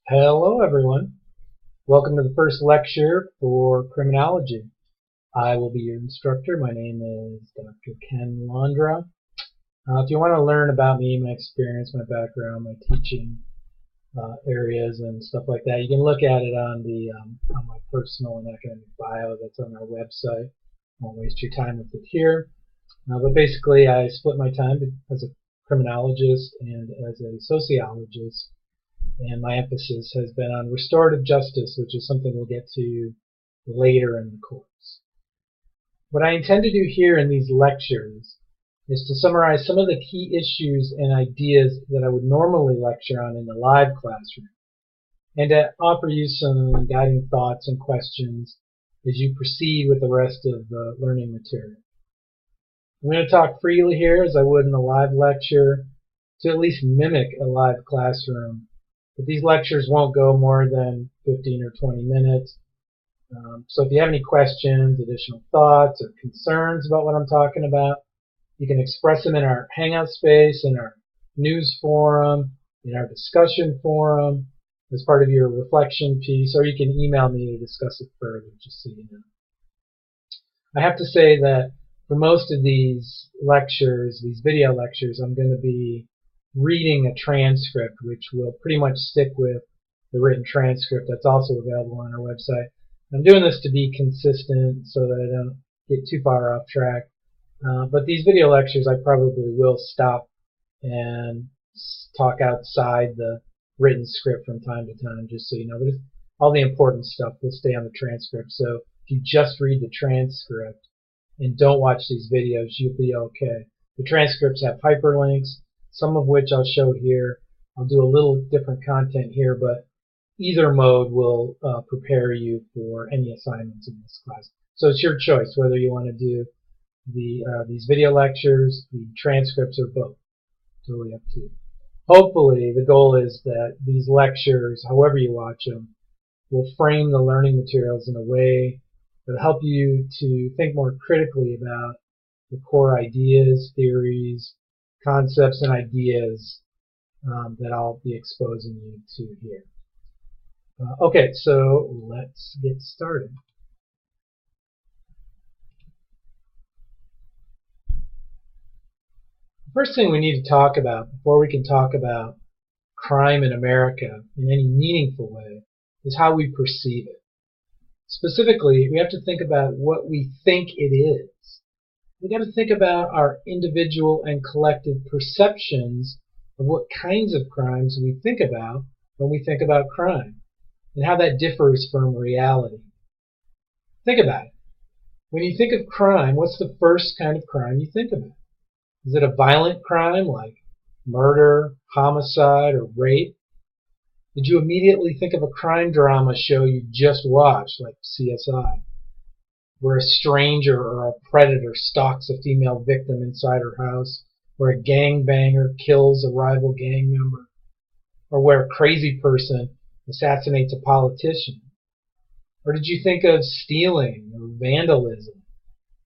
Hello everyone. Welcome to the first lecture for Criminology. I will be your instructor. My name is Dr. Ken Laundra. If you want to learn about me, my experience, my background, my teaching areas and stuff like that, you can look at it on my personal and academic bio that's on our website. I won't waste your time with it here. But basically I split my time as a criminologist and as a sociologist, and my emphasis has been on restorative justice, which is something we'll get to later in the course. What I intend to do here in these lectures is to summarize some of the key issues and ideas that I would normally lecture on in the live classroom, and to offer you some guiding thoughts and questions as you proceed with the rest of the learning material. I'm going to talk freely here, as I would in a live lecture, to at least mimic a live classroom. But these lectures won't go more than 15 or 20 minutes. So if you have any questions, additional thoughts, or concerns about what I'm talking about, you can express them in our Hangout space, in our news forum, in our discussion forum, as part of your reflection piece, or you can email me to discuss it further, just so you know. I have to say that for most of these lectures, these video lectures, I'm going to be reading a transcript, which will pretty much stick with the written transcript that's also available on our website. I'm doing this to be consistent so that I don't get too far off track. But these video lectures, I probably will stop and talk outside the written script from time to time, just so you know. But all the important stuff will stay on the transcript. So if you just read the transcript and don't watch these videos, you'll be okay. The transcripts have hyperlinks, some of which I'll show here. I'll do a little different content here, but either mode will prepare you for any assignments in this class. So it's your choice whether you want to do these video lectures, the transcripts, or both. Totally up to you. Hopefully, the goal is that these lectures, however you watch them, will frame the learning materials in a way that will help you to think more critically about the core ideas, theories, concepts, and ideas that I'll be exposing you to here. Okay, so let's get started. The first thing we need to talk about before we can talk about crime in America in any meaningful way is how we perceive it. Specifically, we have to think about what we think it is. We've got to think about our individual and collective perceptions of what kinds of crimes we think about when we think about crime, and how that differs from reality. Think about it. When you think of crime, what's the first kind of crime you think about? Is it a violent crime like murder, homicide, or rape? Did you immediately think of a crime drama show you just watched, like CSI? Where a stranger or a predator stalks a female victim inside her house, where a gangbanger kills a rival gang member, or where a crazy person assassinates a politician? Or did you think of stealing or vandalism,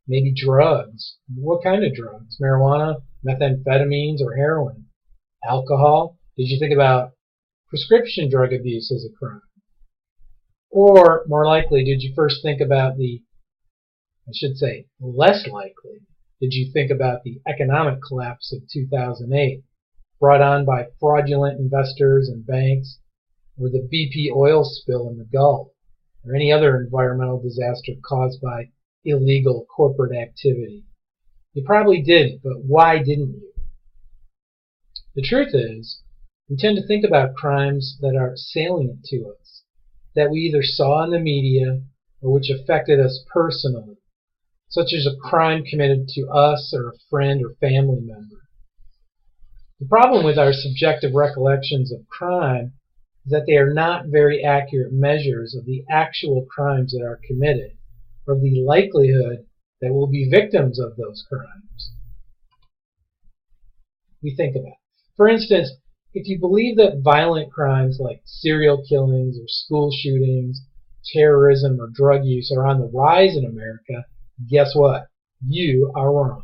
maybe drugs? What kind of drugs? Marijuana, methamphetamines, or heroin? Alcohol? Did you think about prescription drug abuse as a crime? Or, more likely, did you first think about less likely, did you think about the economic collapse of 2008, brought on by fraudulent investors and banks, or the BP oil spill in the Gulf, or any other environmental disaster caused by illegal corporate activity? You probably did, but why didn't you? The truth is, we tend to think about crimes that are salient to us, that we either saw in the media or which affected us personally, such as a crime committed to us or a friend or family member. The problem with our subjective recollections of crime is that they are not very accurate measures of the actual crimes that are committed, or the likelihood that we'll be victims of those crimes. We think about it. For instance, if you believe that violent crimes like serial killings or school shootings, terrorism, or drug use are on the rise in America, guess what? You are wrong.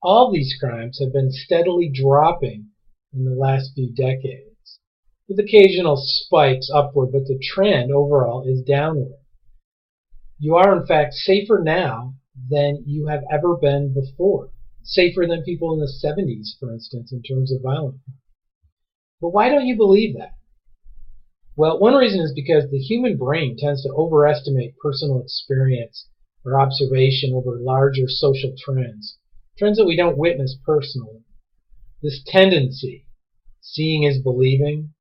All these crimes have been steadily dropping in the last few decades. with occasional spikes upward, but the trend overall is downward. You are, in fact, safer now than you have ever been before. Safer than people in the 70s, for instance, in terms of violence. But why don't you believe that? Well, one reason is because the human brain tends to overestimate personal experience or observation over larger social trends, trends that we don't witness personally. This tendency, seeing is believing,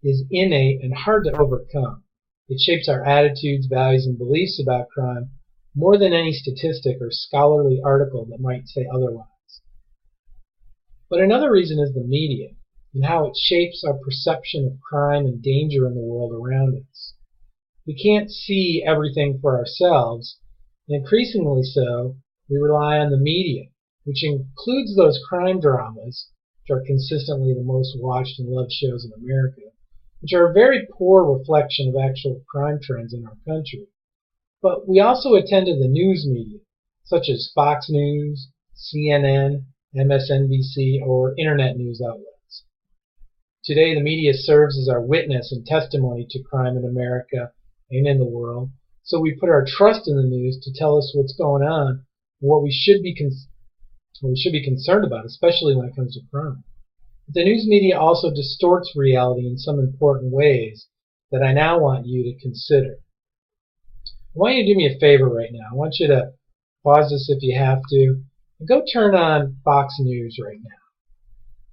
is innate and hard to overcome. It shapes our attitudes, values, and beliefs about crime more than any statistic or scholarly article that might say otherwise. But another reason is the media and how it shapes our perception of crime and danger in the world around us. We can't see everything for ourselves, and increasingly so, we rely on the media, which includes those crime dramas, which are consistently the most watched and loved shows in America, which are a very poor reflection of actual crime trends in our country. But we also attend to the news media, such as Fox News, CNN, MSNBC, or internet news outlets. Today, the media serves as our witness and testimony to crime in America and in the world, so we put our trust in the news to tell us what's going on and what we should be concerned about, especially when it comes to crime. But the news media also distorts reality in some important ways that I now want you to consider. I want you to do me a favor right now. I want you to pause this if you have to, and go turn on Fox News right now.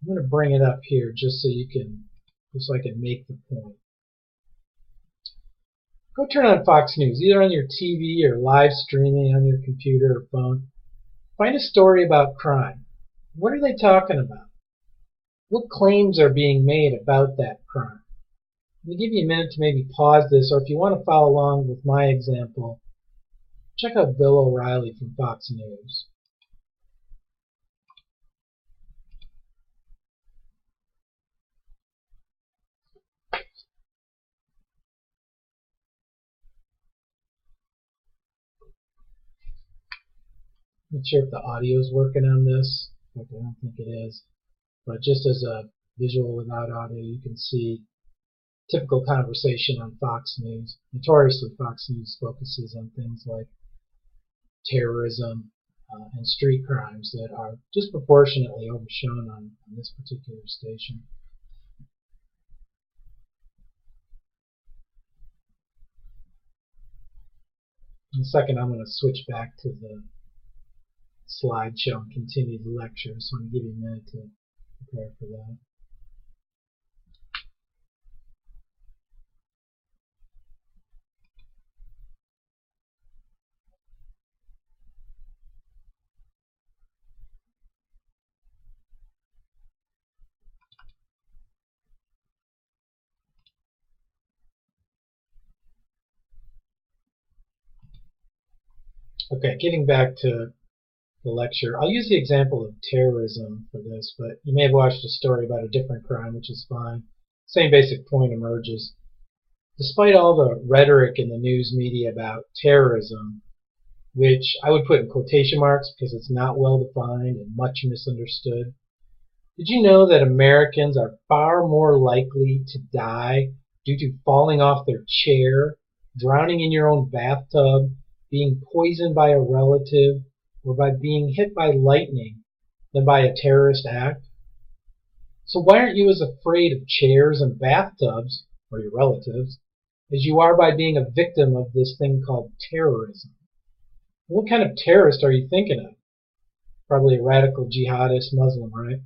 I'm going to bring it up here just so I can make the point. Go turn on Fox News, either on your TV or live streaming on your computer or phone. Find a story about crime. What are they talking about? What claims are being made about that crime? Let me give you a minute to maybe pause this, or if you want to follow along with my example, check out Bill O'Reilly from Fox News. I'm not sure if the audio is working on this. I don't think it is. But just as a visual without audio, you can see typical conversation on Fox News. Notoriously, Fox News focuses on things like terrorism and street crimes that are disproportionately overshown on this particular station. In a second, I'm going to switch back to the slideshow and continue the lecture, so I'm going to give you a minute to prepare for that. Okay, getting back to the lecture, I'll use the example of terrorism for this, but you may have watched a story about a different crime, which is fine. Same basic point emerges. Despite all the rhetoric in the news media about terrorism, which I would put in quotation marks because it's not well defined and much misunderstood, did you know that Americans are far more likely to die due to falling off their chair, drowning in your own bathtub, being poisoned by a relative, or by being hit by lightning than by a terrorist act? So why aren't you as afraid of chairs and bathtubs, or your relatives, as you are by being a victim of this thing called terrorism? What kind of terrorist are you thinking of? Probably a radical jihadist Muslim, right?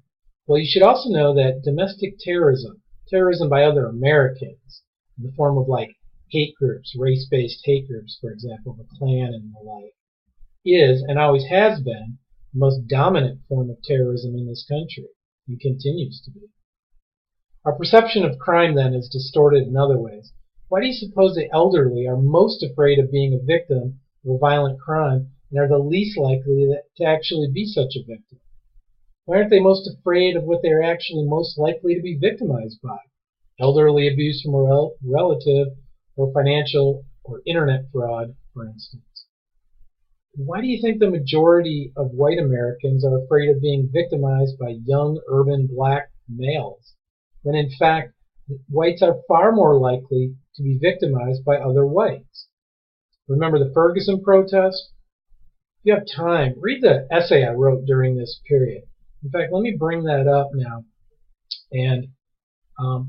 Well, you should also know that domestic terrorism, terrorism by other Americans, in the form of like hate groups, race-based hate groups, for example, the Klan and the like, is and always has been the most dominant form of terrorism in this country and continues to be. Our perception of crime then is distorted in other ways. Why do you suppose the elderly are most afraid of being a victim of a violent crime and are the least likely to actually be such a victim? Why aren't they most afraid of what they're actually most likely to be victimized by? Elderly abuse from a relative, or financial or internet fraud, for instance. Why do you think the majority of white Americans are afraid of being victimized by young urban black males, when in fact whites are far more likely to be victimized by other whites. Remember the Ferguson protest? If you have time, read the essay I wrote during this period. In fact, let me bring that up now and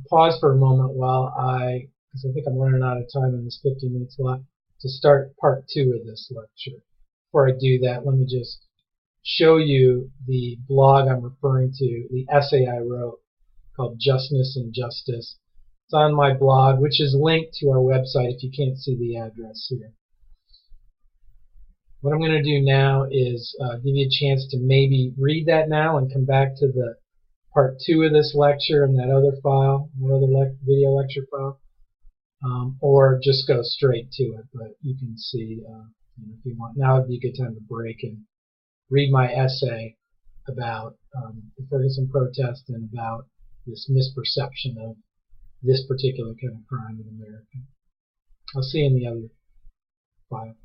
pause for a moment while because I think I'm running out of time in this 15 minutes left, to start part 2 of this lecture. Before I do that, let me just show you the blog I'm referring to, the essay I wrote called Justness and Justice. It's on my blog, which is linked to our website if you can't see the address here. What I'm going to do now is give you a chance to maybe read that now and come back to the part 2 of this lecture and that other file, that other video lecture file, or just go straight to it. But you can see if you want. Now would be a good time to break and read my essay about the Ferguson protest and about this misperception of this particular kind of crime in America. I'll see you in the other file.